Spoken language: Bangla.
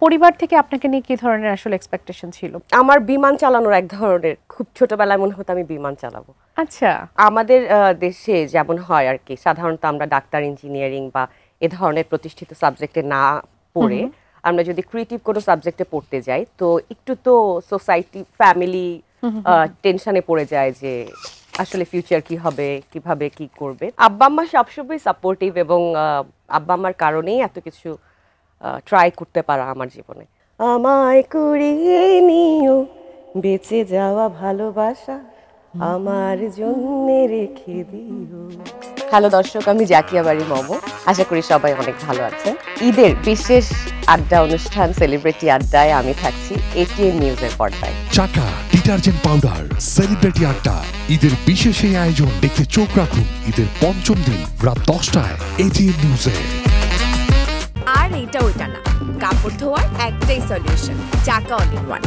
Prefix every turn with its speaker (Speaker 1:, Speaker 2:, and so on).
Speaker 1: পরিবার থেকে আপনাকে নিয়ে কি ধরনের আসলে এক্সপেকটেশন ছিল?
Speaker 2: আমার বিমান চালানোর এক ধরনের, খুব ছোটবেলায় মনে হতো আমি বিমান চালাবো।
Speaker 1: আচ্ছা।
Speaker 2: আমাদের দেশে যেমন হয় আর কি, সাধারণত আমরা ডাক্তার, ইঞ্জিনিয়ারিং বা এ ধরনের প্রতিষ্ঠিত সাবজেক্টে না পড়ে আমরা যদি ক্রিয়েটিভ কোনো সাবজেক্টে পড়তে যাই, তো একটু তো সোসাইটি, ফ্যামিলি টেনশনে পড়ে যায় যে আসলে ফিউচার কি হবে, কিভাবে কি করবে। আব্বা আম্মা সবসময় সাপোর্টিভ, এবং আব্বা আম্মার কারণেই এত কিছু ট্রাই করতে পারা আমার জীবনে। আমায় কুড়িয়ে নিও বেঁচে যাওয়া ভালোবাসা, আমার জন্য রেখে দিও। হ্যালো দর্শক, আমি জাকিয়া বাড়ি মমো। আশা করি সবাই অনেক ভালো আছেন। ঈদের বিশেষ আড্ডা অনুষ্ঠান সেলিব্রিটি আড্ডায় আমি থাকছি এটিএন নিউজের পর্দায়।
Speaker 3: চাকা ডিটারজেন্ট পাউডার সেলিব্রিটি আড্ডা ঈদের বিশেষ এই আয়োজন দেখতে চোখ রাখুন ঈদের পঞ্চম দিন রাত 10টায় এটিএন নিউজে।
Speaker 4: আর এটা ওইটা না, কাপড় ধোয়ার একটাই সলিউশন, চাকা অল ইন ওয়ান।